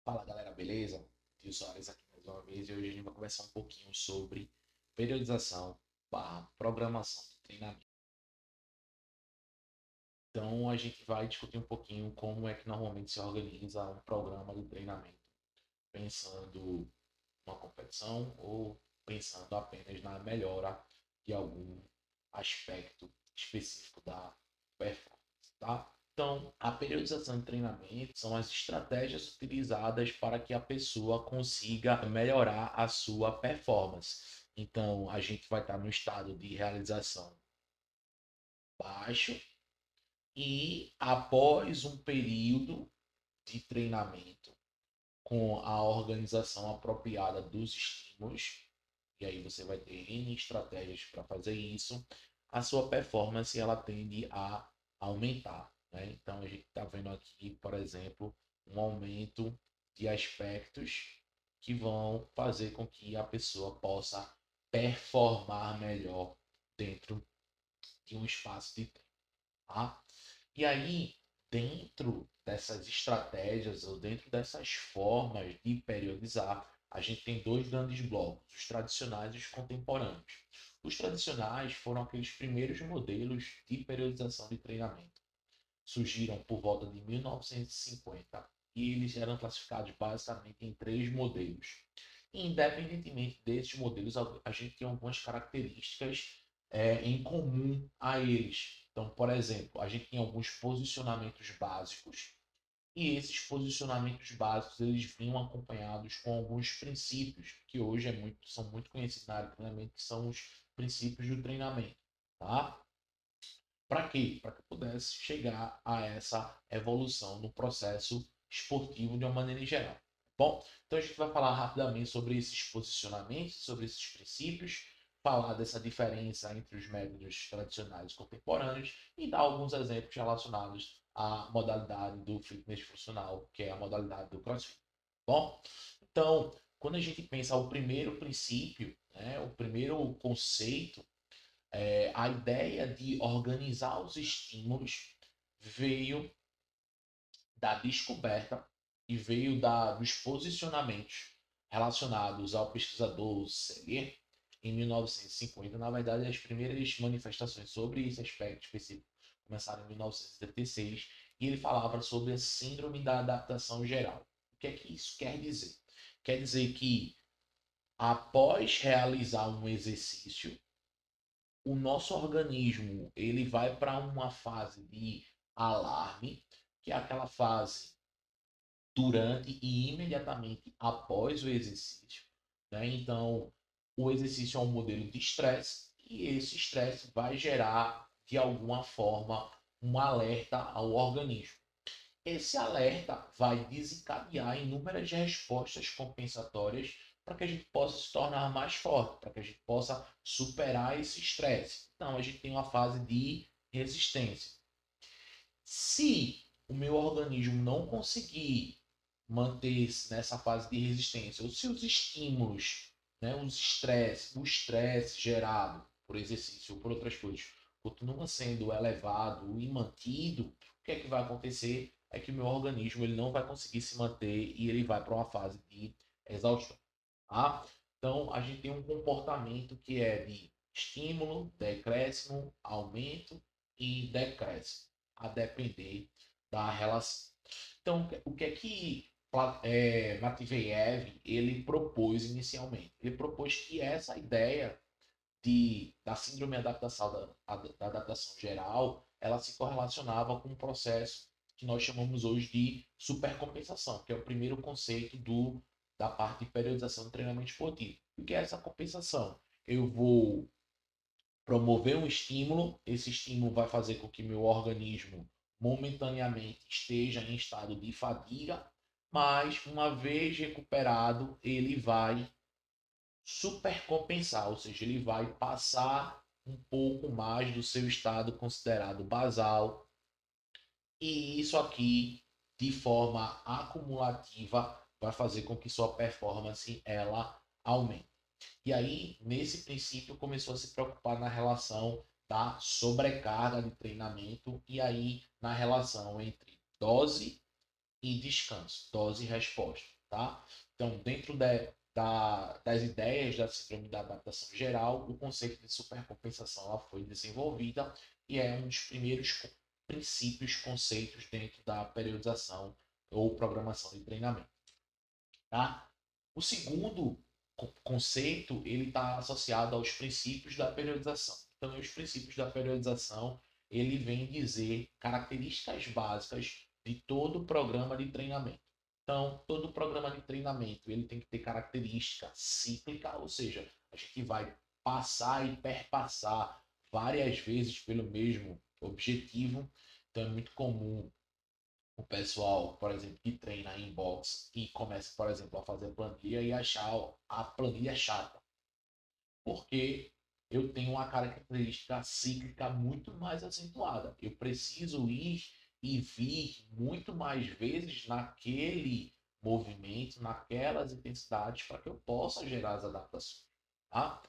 Fala galera, beleza? Tio Soares aqui mais uma vez e hoje a gente vai conversar um pouquinho sobre periodização barra programação de treinamento. Então a gente vai discutir um pouquinho como é que normalmente se organiza um programa de treinamento, pensando numa competição ou pensando apenas na melhora de algum aspecto específico da performance, tá? Então, a periodização de treinamento são as estratégias utilizadas para que a pessoa consiga melhorar a sua performance. Então, a gente vai estar no estado de realização baixo e após um período de treinamento com a organização apropriada dos estímulos, e aí você vai ter N estratégias para fazer isso, a sua performance ela tende a aumentar. Né? Então a gente está vendo aqui, por exemplo, um aumento de aspectos que vão fazer com que a pessoa possa performar melhor dentro de um espaço de tempo. Tá? E aí, dentro dessas estratégias ou dentro dessas formas de periodizar, a gente tem dois grandes blocos, os tradicionais e os contemporâneos. Os tradicionais foram aqueles primeiros modelos de periodização de treinamento. Surgiram por volta de 1950 e eles eram classificados basicamente em três modelos. E, independentemente desses modelos, a gente tem algumas características em comum a eles. Então, por exemplo, a gente tem alguns posicionamentos básicos e esses posicionamentos básicos eles vinham acompanhados com alguns princípios que hoje são muito conhecidos na área de treinamento, que são os princípios do treinamento, tá? Para quê? Para que pudesse chegar a essa evolução no processo esportivo de uma maneira geral. Bom, então a gente vai falar rapidamente sobre esses posicionamentos, sobre esses princípios, falar dessa diferença entre os métodos tradicionais e contemporâneos e dar alguns exemplos relacionados à modalidade do fitness funcional, que é a modalidade do CrossFit. Bom, então, quando a gente pensa o primeiro princípio, né, o primeiro conceito a ideia de organizar os estímulos veio da descoberta e veio dos posicionamentos relacionados ao pesquisador Seger em 1950. Na verdade, as primeiras manifestações sobre esse aspecto específico começaram em 1976 e ele falava sobre a síndrome da adaptação geral. O que é que isso quer dizer? Quer dizer que após realizar um exercício, o nosso organismo ele vai para uma fase de alarme, que é aquela fase durante e imediatamente após o exercício. Né? Então, o exercício é um modelo de estresse e esse estresse vai gerar, de alguma forma, um alerta ao organismo. Esse alerta vai desencadear inúmeras respostas compensatórias para que a gente possa se tornar mais forte, para que a gente possa superar esse estresse. Então, a gente tem uma fase de resistência. Se o meu organismo não conseguir manter-se nessa fase de resistência, ou se os estímulos, né, o estresse gerado por exercício ou por outras coisas, continua sendo elevado e mantido, o que é que vai acontecer? É que o meu organismo ele não vai conseguir se manter e ele vai para uma fase de exaustão. Tá? Então, a gente tem um comportamento que é de estímulo, decréscimo, aumento e decréscimo, a depender da relação. Então, o que é que Matveev ele propôs inicialmente? Ele propôs que essa ideia da síndrome da adaptação geral, ela se correlacionava com um processo que nós chamamos hoje de supercompensação, que é o primeiro conceito da parte de periodização do treinamento esportivo. O que é essa compensação? Eu vou promover um estímulo, esse estímulo vai fazer com que meu organismo momentaneamente esteja em estado de fadiga, mas uma vez recuperado, ele vai supercompensar, ou seja, ele vai passar um pouco mais do seu estado considerado basal, e isso aqui, de forma acumulativa, vai fazer com que sua performance ela aumente. E aí, nesse princípio, começou a se preocupar na relação da sobrecarga de treinamento e aí na relação entre dose e descanso, dose e resposta, tá? Então, dentro das ideias da síndrome da adaptação geral, o conceito de supercompensação ela foi desenvolvida e é um dos primeiros princípios, conceitos dentro da periodização ou programação de treinamento, tá? O segundo conceito ele está associado aos princípios da periodização. Então, os princípios da periodização ele vem dizer características básicas de todo programa de treinamento. Então, todo programa de treinamento ele tem que ter característica cíclica, ou seja, a gente vai passar e perpassar várias vezes pelo mesmo objetivo. Então, é muito comum o pessoal, por exemplo, que treina em boxe e começa, por exemplo, a fazer planilha e achar a planilha chata. Porque eu tenho uma característica cíclica muito mais acentuada. Eu preciso ir e vir muito mais vezes naquele movimento, naquelas intensidades, para que eu possa gerar as adaptações. Tá?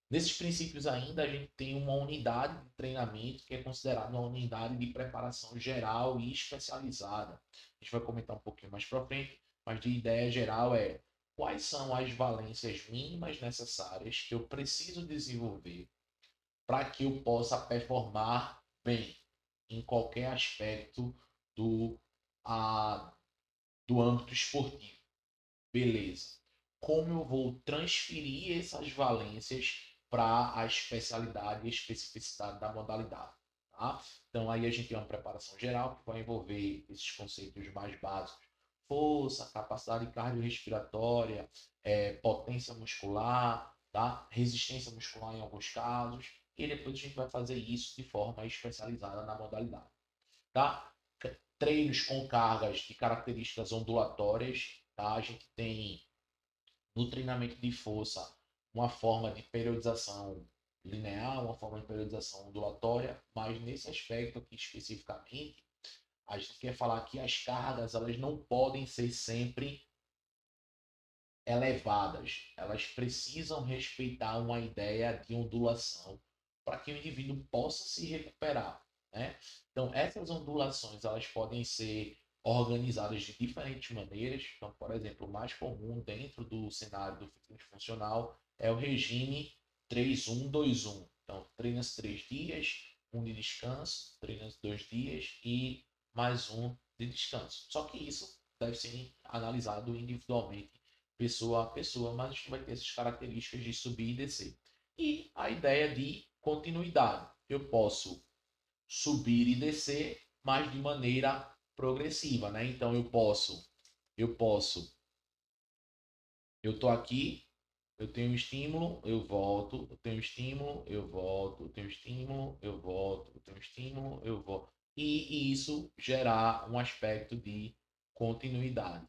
Nesses princípios ainda, a gente tem uma unidade de treinamento que é considerada uma unidade de preparação geral e especializada. A gente vai comentar um pouquinho mais para frente, mas de ideia geral é quais são as valências mínimas necessárias que eu preciso desenvolver para que eu possa performar bem em qualquer aspecto do, a, do âmbito esportivo. Beleza. Como eu vou transferir essas valências para a especialidade e especificidade da modalidade? Tá? Então, aí a gente tem uma preparação geral que vai envolver esses conceitos mais básicos: força, capacidade cardiorrespiratória, potência muscular, tá? Resistência muscular em alguns casos, e depois a gente vai fazer isso de forma especializada na modalidade. Tá? Treinos com cargas de características ondulatórias, tá? A gente tem no treinamento de força uma forma de periodização linear, uma forma de periodização ondulatória, mas nesse aspecto aqui especificamente, a gente quer falar que as cargas elas não podem ser sempre elevadas, elas precisam respeitar uma ideia de ondulação para que o indivíduo possa se recuperar, né? Então, essas ondulações elas podem ser organizadas de diferentes maneiras. Então, por exemplo, o mais comum dentro do cenário do fitness funcional é o regime 3-1-2-1. Então, treina-se 3 dias, um de descanso, treina-se 2 dias e mais um de descanso. Só que isso deve ser analisado individualmente pessoa a pessoa, mas a gente vai ter essas características de subir e descer. E a ideia de continuidade. Eu posso subir e descer, mas de maneira progressiva, né? Então eu tô aqui, eu tenho um estímulo, eu volto, eu tenho um estímulo, eu volto, eu tenho um estímulo, eu volto, eu tenho um estímulo, eu volto. E isso gerar um aspecto de continuidade,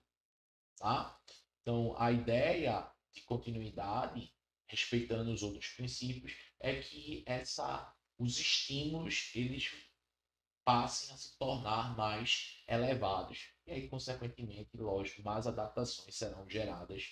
tá? Então, a ideia de continuidade, respeitando os outros princípios, é que os estímulos eles passem a se tornar mais elevados. E aí, consequentemente, lógico, mais adaptações serão geradas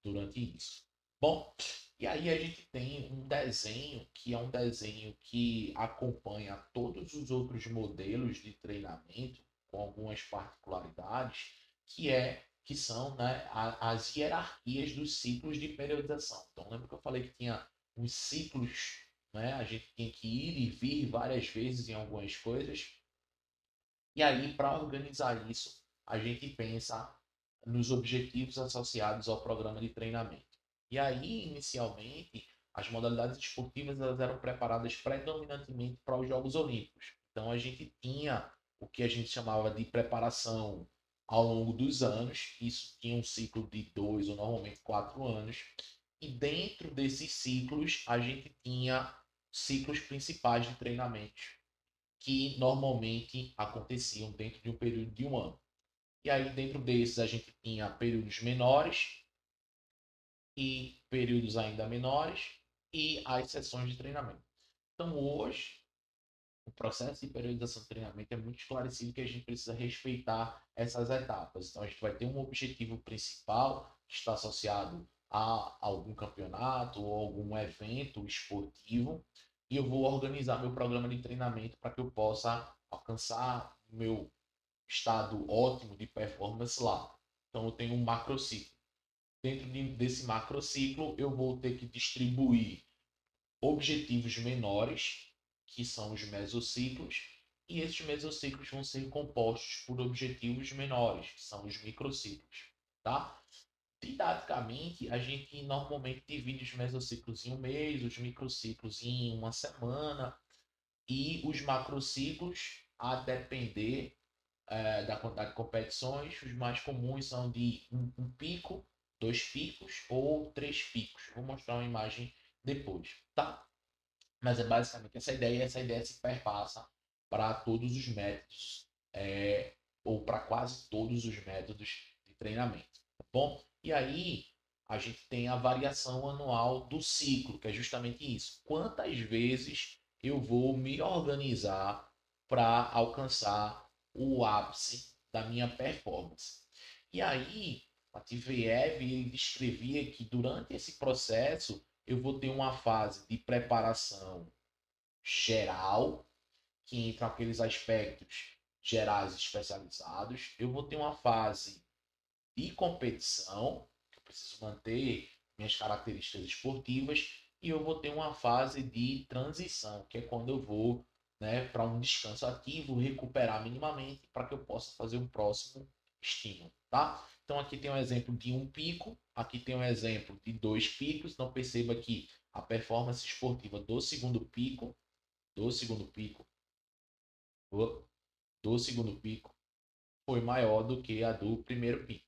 durante isso. Bom, e aí a gente tem um desenho que é um desenho que acompanha todos os outros modelos de treinamento, com algumas particularidades, que são, né, as hierarquias dos ciclos de periodização. Então, lembra que eu falei que tinha os ciclos, né? A gente tinha que ir e vir várias vezes em algumas coisas. E aí, para organizar isso, a gente pensa nos objetivos associados ao programa de treinamento. E aí, inicialmente, as modalidades esportivas elas eram preparadas predominantemente para os Jogos Olímpicos. Então, a gente tinha o que a gente chamava de preparação ao longo dos anos. Isso tinha um ciclo de 2 ou normalmente 4 anos. E dentro desses ciclos, a gente tinha ciclos principais de treinamentos que normalmente aconteciam dentro de um período de um ano. E aí, dentro desses, a gente tinha períodos menores e períodos ainda menores e as sessões de treinamento. Então, hoje, o processo de periodização de treinamento é muito esclarecido que a gente precisa respeitar essas etapas. Então, a gente vai ter um objetivo principal que está associado a algum campeonato ou algum evento esportivo e eu vou organizar meu programa de treinamento para que eu possa alcançar meu estado ótimo de performance lá. Então eu tenho um macrociclo. Dentro desse macrociclo, eu vou ter que distribuir objetivos menores, que são os mesociclos, e esses mesociclos vão ser compostos por objetivos menores, que são os microciclos, tá? Didaticamente, a gente normalmente divide os mesociclos em um mês, os microciclos em uma semana, e os macrociclos, a depender da quantidade de competições, os mais comuns são de um pico, 2 picos ou 3 picos. Vou mostrar uma imagem depois, tá? Mas é basicamente essa ideia se perpassa para todos os métodos, ou para quase todos os métodos de treinamento, tá bom? E aí a gente tem a variação anual do ciclo, que é justamente isso. Quantas vezes eu vou me organizar para alcançar o ápice da minha performance? E aí, a TVEV ele descrevia que durante esse processo eu vou ter uma fase de preparação geral, que entra aqueles aspectos gerais especializados. Eu vou ter uma fase de competição, que eu preciso manter minhas características esportivas, e eu vou ter uma fase de transição, que é quando eu vou, né, para um descanso ativo, recuperar minimamente para que eu possa fazer um próximo estímulo, tá? Então aqui tem um exemplo de um pico, aqui tem um exemplo de 2 picos. Então perceba que a performance esportiva do segundo pico, do segundo pico foi maior do que a do primeiro pico.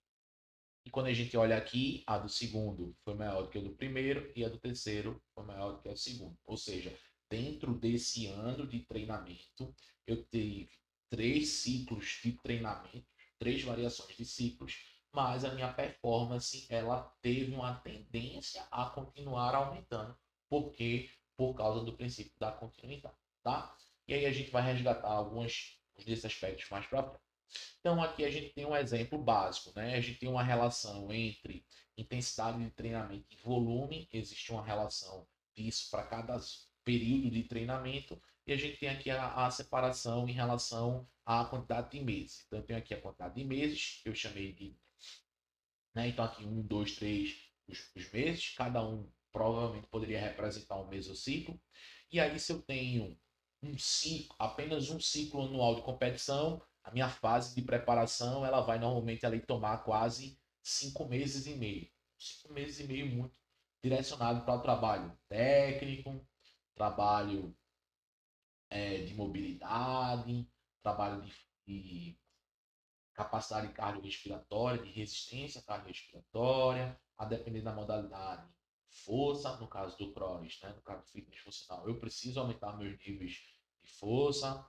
E quando a gente olha aqui, a do segundo foi maior do que a do primeiro e a do terceiro foi maior do que a do segundo. Ou seja, dentro desse ano de treinamento, eu tive 3 ciclos de treinamento, 3 variações de ciclos, mas a minha performance ela teve uma tendência a continuar aumentando, porque por causa do princípio da continuidade, tá? E aí a gente vai resgatar alguns desses aspectos mais para frente. Então, aqui a gente tem um exemplo básico, né? A gente tem uma relação entre intensidade de treinamento e volume, existe uma relação disso para cada período de treinamento, e a gente tem aqui a separação em relação à quantidade de meses. Então, eu tenho aqui a quantidade de meses, eu chamei de. Né? Então, aqui 1, 2, 3, os meses, cada um provavelmente poderia representar um mesociclo. E aí, se eu tenho um ciclo, apenas um ciclo anual de competição, a minha fase de preparação ela vai normalmente ali tomar quase 5 meses e meio. 5 meses e meio muito direcionado para o trabalho técnico, trabalho de mobilidade, trabalho de capacidade cardiorrespiratória, de resistência cardiorrespiratória, a depender da modalidade. Força, no caso do cross, né? No caso do fitness funcional, eu preciso aumentar meus níveis de força,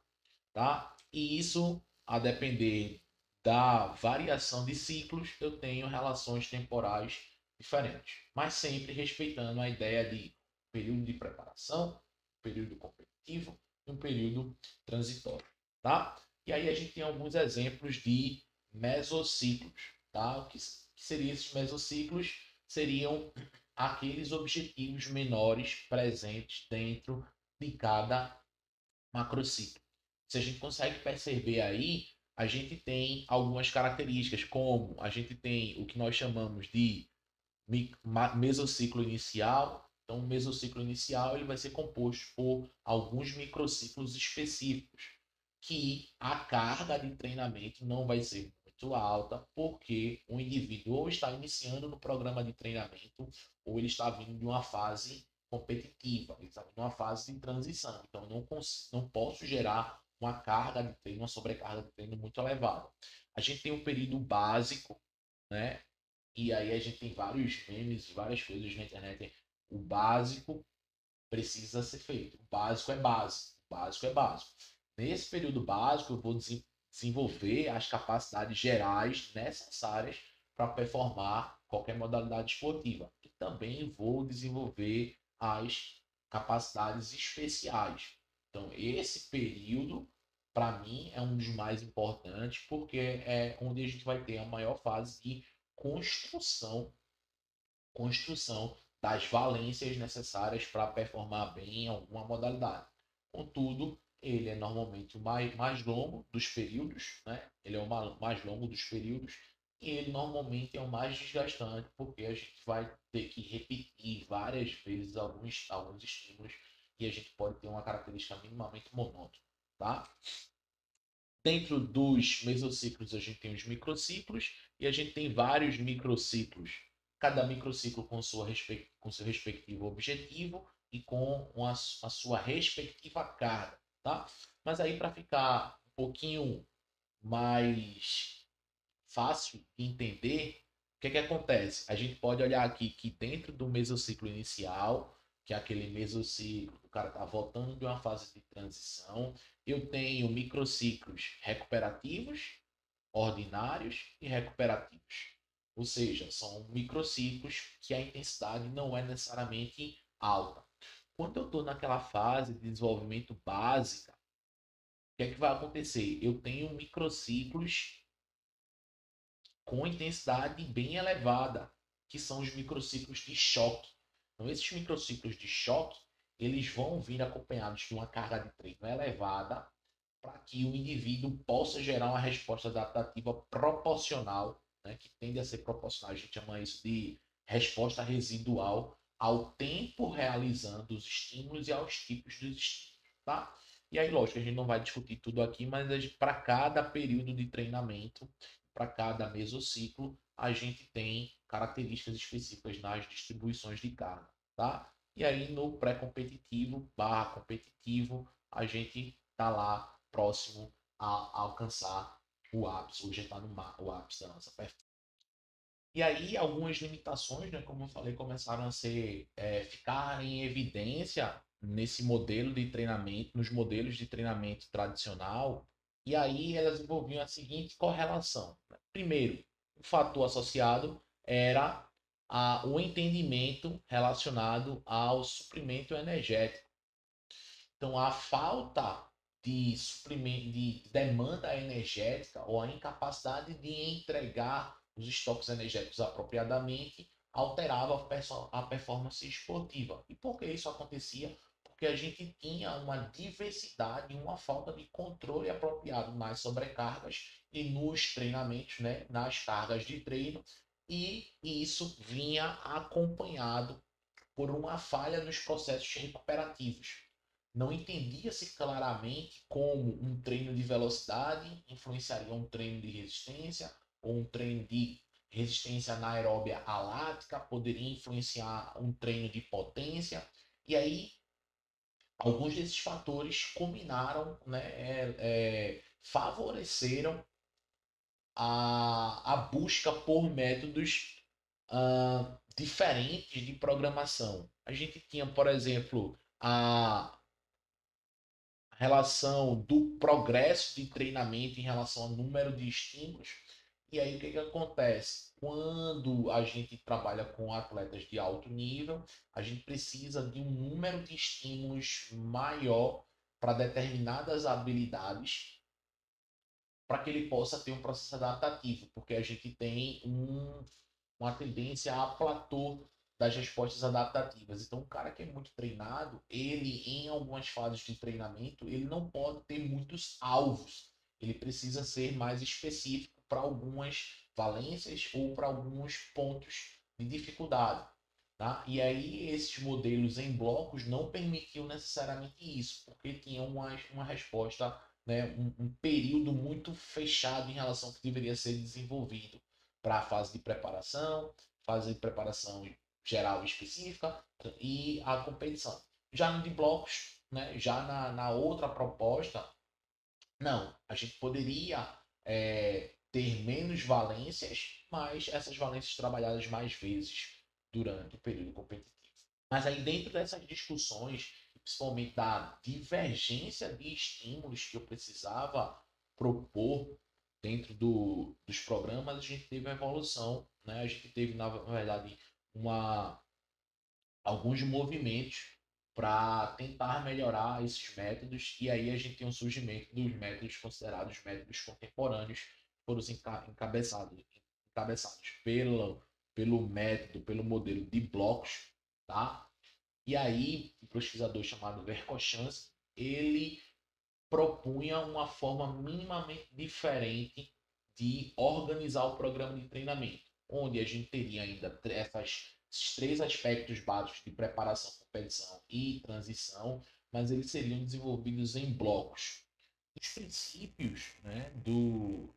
tá? E isso, a depender da variação de ciclos, eu tenho relações temporais diferentes, mas sempre respeitando a ideia de período de preparação, período competitivo e um período transitório, tá? E aí a gente tem alguns exemplos de mesociclos, tá? O que seriam esses mesociclos? Seriam aqueles objetivos menores presentes dentro de cada macrociclo. Se a gente consegue perceber aí, a gente tem algumas características, como a gente tem o que nós chamamos de mesociclo inicial. Então, o mesociclo inicial ele vai ser composto por alguns microciclos específicos, que a carga de treinamento não vai ser muito alta, porque o indivíduo ou está iniciando no programa de treinamento, ou ele está vindo de uma fase competitiva, ele está vindo de uma fase de transição. Então, não posso gerar uma carga de treino, uma sobrecarga de treino muito elevada. A gente tem um período básico, né? E aí a gente tem vários memes, várias coisas na internet. O básico precisa ser feito. O básico é básico. O básico é básico. Nesse período básico, eu vou desenvolver as capacidades gerais necessárias para performar qualquer modalidade esportiva. E também vou desenvolver as capacidades especiais. Então, esse período, para mim, é um dos mais importantes, porque é onde a gente vai ter a maior fase de construção, construção das valências necessárias para performar bem em alguma modalidade. Contudo, ele é normalmente o mais longo dos períodos, né? Ele é o mais longo dos períodos e ele normalmente é o mais desgastante, porque a gente vai ter que repetir várias vezes alguns estímulos e a gente pode ter uma característica minimamente monótona, tá? Dentro dos mesociclos, a gente tem os microciclos e a gente tem vários microciclos. Cada microciclo com seu respectivo objetivo e com a sua respectiva carga, tá? Mas aí, para ficar um pouquinho mais fácil de entender, o que é que acontece? A gente pode olhar aqui que dentro do mesociclo inicial, que é aquele mesociclo, o cara está voltando de uma fase de transição, eu tenho microciclos recuperativos, ordinários e recuperativos. Ou seja, são microciclos que a intensidade não é necessariamente alta. Quando eu estou naquela fase de desenvolvimento básica, o que é que vai acontecer? Eu tenho microciclos com intensidade bem elevada, que são os microciclos de choque. Então, esses microciclos de choque, eles vão vir acompanhados de uma carga de treino elevada para que o indivíduo possa gerar uma resposta adaptativa proporcional, né, que tende a ser proporcional. A gente chama isso de resposta residual ao tempo realizando os estímulos e aos tipos dos estímulos, tá? E aí, lógico, a gente não vai discutir tudo aqui, mas para cada período de treinamento, para cada mesociclo, a gente tem características específicas nas distribuições de carga, tá? E aí no pré-competitivo barra competitivo, a gente tá lá próximo a alcançar o ápice, hoje está no o ápice da nossa performance. E aí algumas limitações, né, como eu falei, começaram a ficar em evidência nesse modelo de treinamento, nos modelos de treinamento tradicional, e aí elas envolviam a seguinte correlação. Primeiro, o fator associado era o entendimento relacionado ao suprimento energético. Então, a falta de suprimento, de demanda energética ou a incapacidade de entregar os estoques energéticos apropriadamente alterava a performance esportiva. E por que isso acontecia? Porque a gente tinha uma diversidade, uma falta de controle apropriado nas sobrecargas e nos treinamentos, né, nas cargas de treino, e isso vinha acompanhado por uma falha nos processos recuperativos. Não entendia-se claramente como um treino de velocidade influenciaria um treino de resistência, ou um treino de resistência anaeróbia alática poderia influenciar um treino de potência. E aí, alguns desses fatores combinaram, né, favoreceram a busca por métodos diferentes de programação. A gente tinha, por exemplo, a relação do progresso de treinamento em relação ao número de estímulos. E aí o que acontece? Quando a gente trabalha com atletas de alto nível, a gente precisa de um número de estímulos maior para determinadas habilidades, para que ele possa ter um processo adaptativo, porque a gente tem uma tendência a platô das respostas adaptativas. Então, o cara que é muito treinado, ele, em algumas fases de treinamento, ele não pode ter muitos alvos. Ele precisa ser mais específico para algumas valências ou para alguns pontos de dificuldade. Tá? E aí, esses modelos em blocos não permitiam necessariamente isso, porque tinham uma resposta, né, um período muito fechado em relação ao que deveria ser desenvolvido para a fase de preparação geral específica e a competição. Já no de blocos, né, já na outra proposta, não, a gente poderia ter menos valências, mas essas valências trabalhadas mais vezes durante o período competitivo. Mas aí dentro dessas discussões, principalmente da divergência de estímulos que eu precisava propor dentro dos programas, a gente teve uma evolução, né? A gente teve, na verdade, alguns movimentos para tentar melhorar esses métodos, e aí a gente tem um surgimento dos métodos considerados métodos contemporâneos, que foram encabeçados pelo modelo de blocos, tá? E aí, um pesquisador chamado Verkhoshansky, ele propunha uma forma minimamente diferente de organizar o programa de treinamento, onde a gente teria ainda esses três aspectos básicos de preparação, competição e transição, mas eles seriam desenvolvidos em blocos. Os princípios, né, do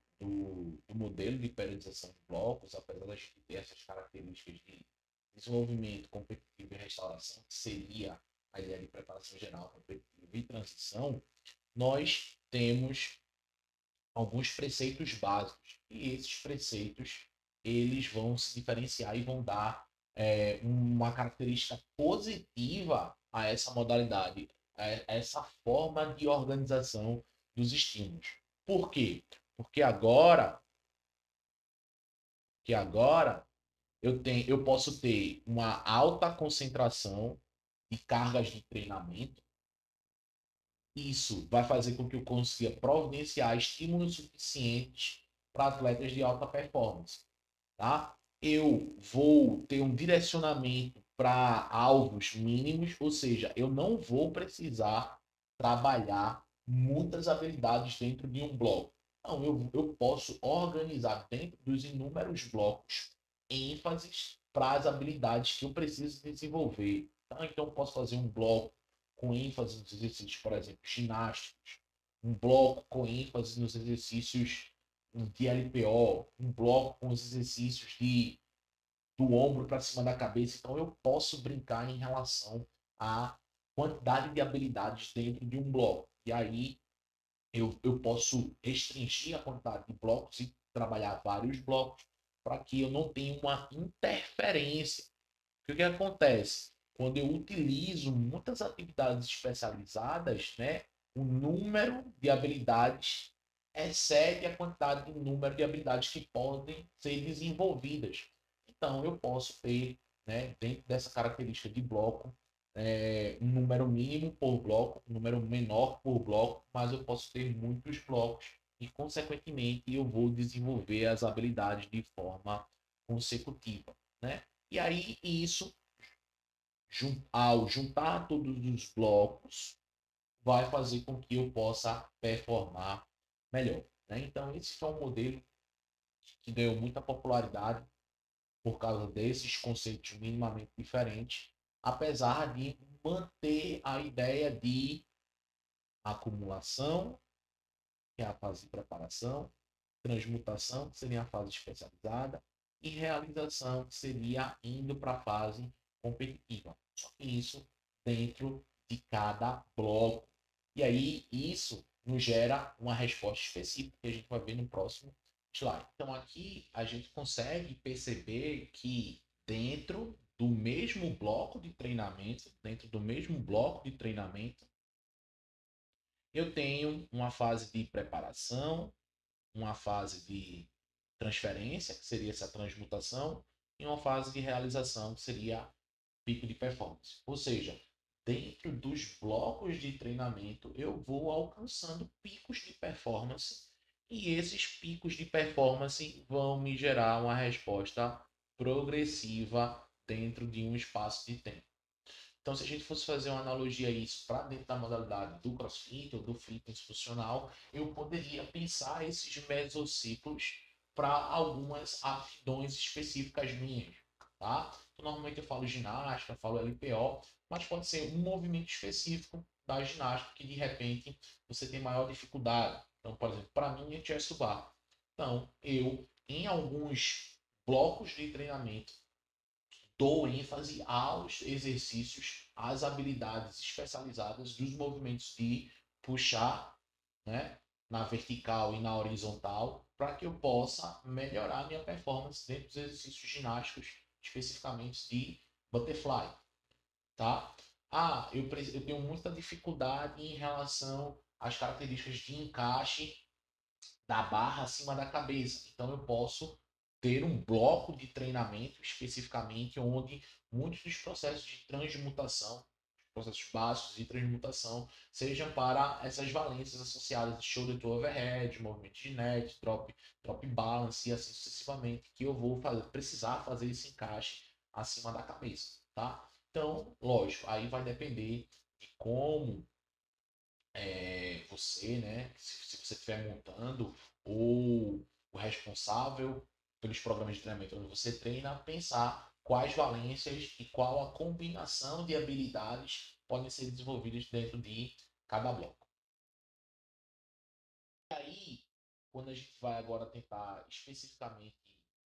modelo de periodização de blocos, apesar de ter essas características de desenvolvimento competitivo e restauração, que seria a ideia de preparação geral, competitiva e transição, nós temos alguns preceitos básicos. E esses preceitos, eles vão se diferenciar e vão dar uma característica positiva a essa modalidade, a essa forma de organização dos estímulos. Por quê? Porque agora eu posso ter uma alta concentração de cargas de treinamento. Isso vai fazer com que eu consiga providenciar estímulos suficientes para atletas de alta performance, tá? Eu vou ter um direcionamento para alvos mínimos, ou seja, eu não vou precisar trabalhar muitas habilidades dentro de um bloco. Não, eu posso organizar dentro dos inúmeros blocos ênfases para as habilidades que eu preciso desenvolver. Tá? Então, eu posso fazer um bloco com ênfase nos exercícios, por exemplo, ginásticos, um bloco com ênfase nos exercícios de LPO, um bloco com os exercícios do ombro para cima da cabeça. Então, eu posso brincar em relação à quantidade de habilidades dentro de um bloco. E aí, eu posso restringir a quantidade de blocos e trabalhar vários blocos para que eu não tenha uma interferência. O que acontece? Quando eu utilizo muitas atividades especializadas, né, o número de habilidades excede a quantidade de número de habilidades que podem ser desenvolvidas. Então, eu posso ter, né, dentro dessa característica de bloco, um número mínimo por bloco, um número menor por bloco, mas eu posso ter muitos blocos e, consequentemente, eu vou desenvolver as habilidades de forma consecutiva, né? E aí, isso, ao juntar todos os blocos, vai fazer com que eu possa performar melhor, né? Então, esse foi um modelo que ganhou muita popularidade por causa desses conceitos minimamente diferentes, apesar de manter a ideia de acumulação, que é a fase de preparação, transmutação, que seria a fase especializada, e realização, que seria indo para a fase competitiva. Só que isso dentro de cada bloco. E aí, isso nos gera uma resposta específica que a gente vai ver no próximo slide. Então, aqui a gente consegue perceber que dentro do mesmo bloco de treinamento, eu tenho uma fase de preparação, uma fase de transferência, que seria essa transmutação, e uma fase de realização, que seria pico de performance. Ou seja, dentro dos blocos de treinamento, eu vou alcançando picos de performance e esses picos de performance vão me gerar uma resposta progressiva dentro de um espaço de tempo. Então, se a gente fosse fazer uma analogia a isso para dentro da modalidade do CrossFit ou do fitness funcional, eu poderia pensar esses mesociclos para algumas aptidões específicas minhas, tá? Então, normalmente eu falo ginástica, falo LPO, mas pode ser um movimento específico da ginástica que de repente você tem maior dificuldade. Então, por exemplo, para mim é chest to bar. Então, eu em alguns blocos de treinamento dou ênfase aos exercícios, às habilidades especializadas dos movimentos de puxar, né, na vertical e na horizontal, para que eu possa melhorar minha performance dentro dos exercícios ginásticos, especificamente de butterfly, tá? Eu tenho muita dificuldade em relação às características de encaixe da barra acima da cabeça. Então eu posso ter um bloco de treinamento especificamente onde muitos dos processos de transmutação, processos básicos de transmutação, sejam para essas valências associadas de shoulder to overhead, movimento de net, drop balance e assim sucessivamente, que eu vou precisar fazer esse encaixe acima da cabeça, tá? Então, lógico, aí vai depender de como você, né, se você estiver montando, ou o responsável pelos programas de treinamento onde você treina, pensar quais valências e qual a combinação de habilidades podem ser desenvolvidas dentro de cada bloco. E aí, quando a gente vai agora tentar especificamente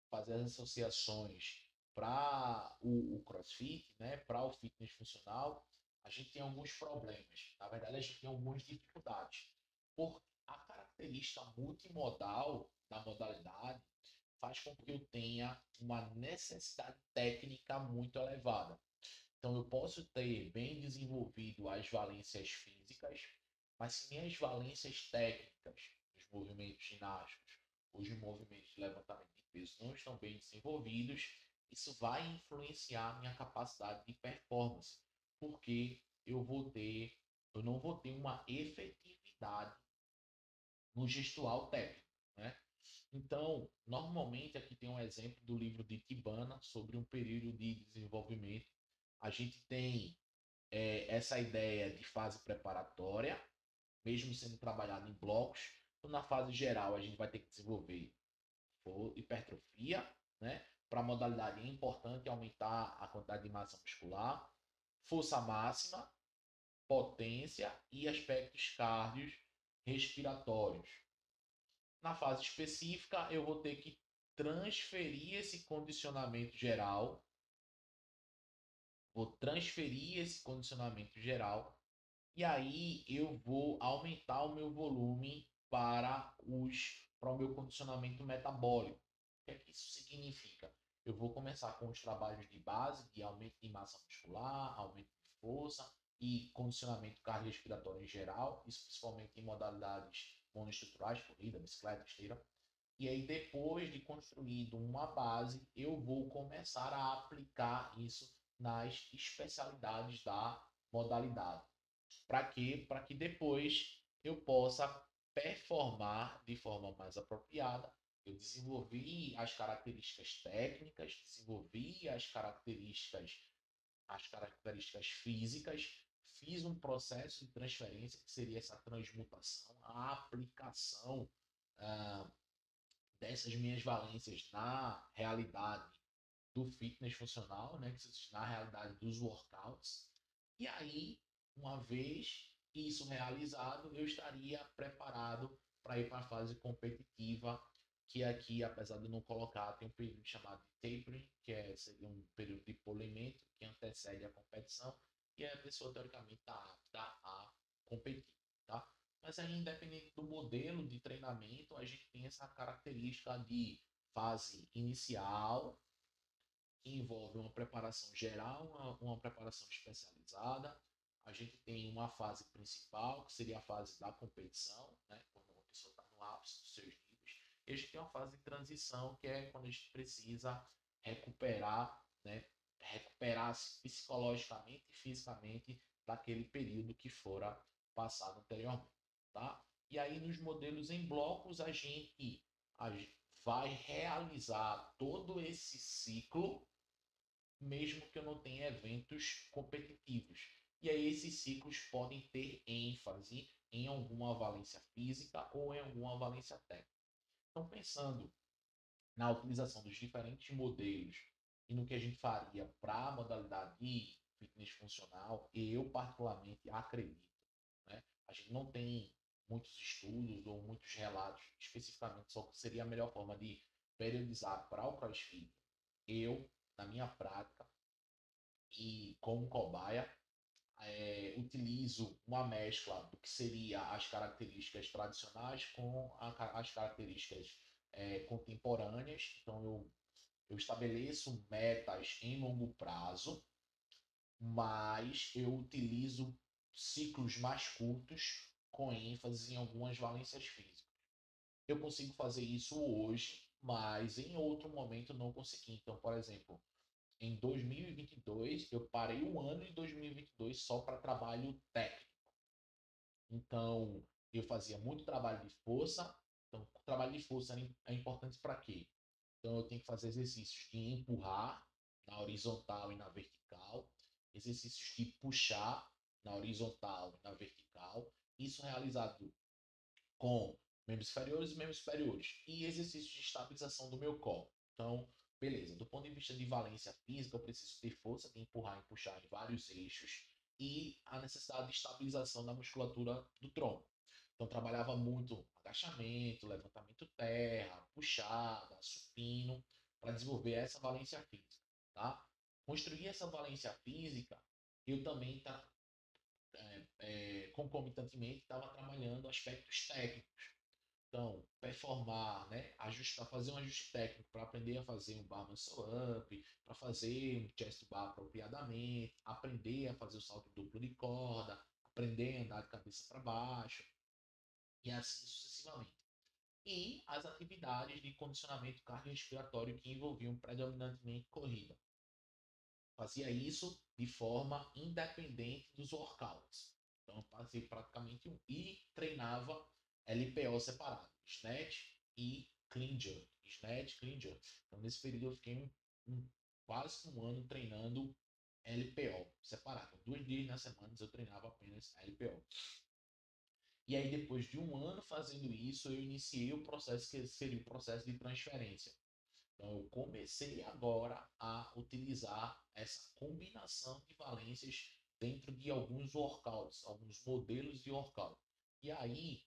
fazer as associações para o CrossFit, né, para o fitness funcional, a gente tem alguns problemas. Na verdade, a gente tem algumas dificuldades. Por a característica multimodal da modalidade faz com que eu tenha uma necessidade técnica muito elevada. Então, eu posso ter bem desenvolvido as valências físicas, mas se minhas valências técnicas, os movimentos ginásticos, os movimentos de levantamento de peso não estão bem desenvolvidos, isso vai influenciar a minha capacidade de performance, porque eu não vou ter uma efetividade no gestual técnico, né? Então, normalmente aqui tem um exemplo do livro de Tibana sobre um período de desenvolvimento. A gente tem essa ideia de fase preparatória, mesmo sendo trabalhado em blocos. Então, na fase geral, a gente vai ter que desenvolver hipertrofia, né? Para a modalidade é importante aumentar a quantidade de massa muscular, força máxima, potência e aspectos cardios respiratórios. Na fase específica, eu vou ter que transferir esse condicionamento geral, e aí eu vou aumentar o meu volume para o meu condicionamento metabólico. O que é que isso significa? Eu vou começar com os trabalhos de base, de aumento de massa muscular, aumento de força e condicionamento cardiorrespiratório em geral, isso principalmente em modalidades monoestruturais, corrida, bicicleta, esteira. E aí, depois de construído uma base, eu vou começar a aplicar isso nas especialidades da modalidade. Para quê? Para que depois eu possa performar de forma mais apropriada. Eu desenvolvi as características técnicas, desenvolvi as características físicas, fiz um processo de transferência, que seria essa transmutação, a aplicação ah, dessas minhas valências na realidade do fitness funcional, né, na realidade dos workouts. E aí, uma vez isso realizado, eu estaria preparado para ir para a fase competitiva, que aqui, apesar de não colocar, tem um período chamado de tapering, seria um período de polimento que antecede a competição, e a pessoa teoricamente está apta a competir, tá? Mas aí, independente do modelo de treinamento, a gente tem essa característica de fase inicial, que envolve uma preparação geral, uma preparação especializada. A gente tem uma fase principal, que seria a fase da competição, né? Quando a pessoa está no ápice dos seus níveis. E a gente tem uma fase de transição, que é quando a gente precisa recuperar, né? Recuperar-se psicologicamente e fisicamente daquele período que fora passado anteriormente, tá? E aí, nos modelos em blocos, a gente vai realizar todo esse ciclo mesmo que eu não tenha eventos competitivos. E aí esses ciclos podem ter ênfase em alguma valência física ou em alguma valência técnica. Então, pensando na utilização dos diferentes modelos e no que a gente faria para a modalidade de fitness funcional, eu particularmente acredito, né? A gente não tem muitos estudos ou muitos relatos especificamente sobre o que seria a melhor forma de periodizar para o CrossFit. Eu, na minha prática, e como cobaia, utilizo uma mescla do que seria as características tradicionais com as características contemporâneas. Então, eu estabeleço metas em longo prazo, mas eu utilizo ciclos mais curtos com ênfase em algumas valências físicas. Eu consigo fazer isso hoje, mas em outro momento não consegui. Então, por exemplo, em 2022, eu parei um ano de 2022 só para trabalho técnico. Então, eu fazia muito trabalho de força. Então, o trabalho de força é importante para quê? Então, eu tenho que fazer exercícios de empurrar na horizontal e na vertical, exercícios de puxar na horizontal e na vertical, Isso realizado com membros inferiores e membros superiores. E exercícios de estabilização do meu core. Então, beleza. Do ponto de vista de valência física, eu preciso ter força de empurrar e puxar em vários eixos e a necessidade de estabilização da musculatura do tronco. Então, trabalhava muito agachamento, levantamento terra, puxada, supino, para desenvolver essa valência física, tá? Construir essa valência física, eu também concomitantemente estava trabalhando aspectos técnicos. Então, performar, né, ajustar, fazer um ajuste técnico para aprender a fazer um bar muscle up, para fazer um chest bar apropriadamente, aprender a fazer o salto duplo de corda, aprender a andar de cabeça para baixo, e assim sucessivamente. E as atividades de condicionamento cardiorrespiratório que envolviam predominantemente corrida. Fazia isso de forma independente dos workouts. Então, eu passei praticamente e treinava LPO separado, snatch e clean jerk. Snatch, clean jerk. Então, nesse período eu fiquei quase um ano treinando LPO separado. 2 dias na semana eu treinava apenas LPO. E aí, depois de um ano fazendo isso, eu iniciei o processo que seria o processo de transferência. Então, eu comecei agora a utilizar essa combinação de valências dentro de alguns workouts, alguns modelos de workout. E aí,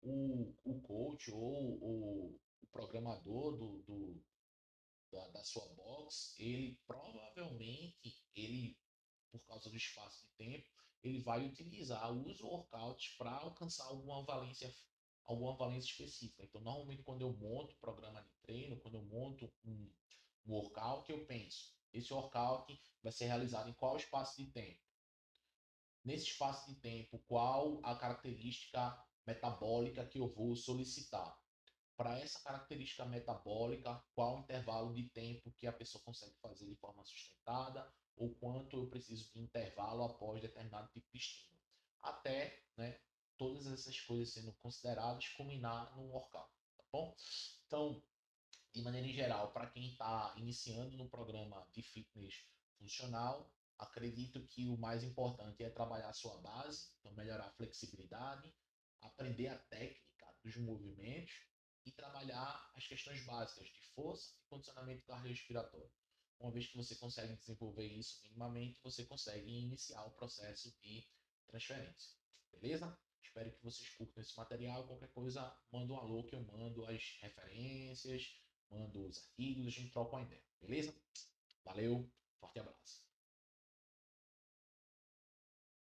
o coach ou o programador da sua box, ele provavelmente, por causa do espaço de tempo, ele vai utilizar os workouts para alcançar alguma valência específica. Então, normalmente, quando eu monto o programa de treino, quando eu monto um workout, eu penso, esse workout vai ser realizado em qual espaço de tempo? Nesse espaço de tempo, qual a característica metabólica que eu vou solicitar? Para essa característica metabólica, qual o intervalo de tempo que a pessoa consegue fazer de forma sustentada, ou quanto eu preciso de intervalo após determinado tipo de estímulo. Até, né, todas essas coisas sendo consideradas, culminar no workout, tá bom? Então, de maneira geral, para quem está iniciando no programa de fitness funcional, acredito que o mais importante é trabalhar a sua base, então melhorar a flexibilidade, aprender a técnica dos movimentos e trabalhar as questões básicas de força e condicionamento cardiorrespiratório. Uma vez que você consegue desenvolver isso minimamente, você consegue iniciar o processo de transferência. Beleza? Espero que vocês curtam esse material. Qualquer coisa, manda um alô que eu mando as referências, mando os artigos, a gente troca uma ideia. Beleza? Valeu, forte abraço.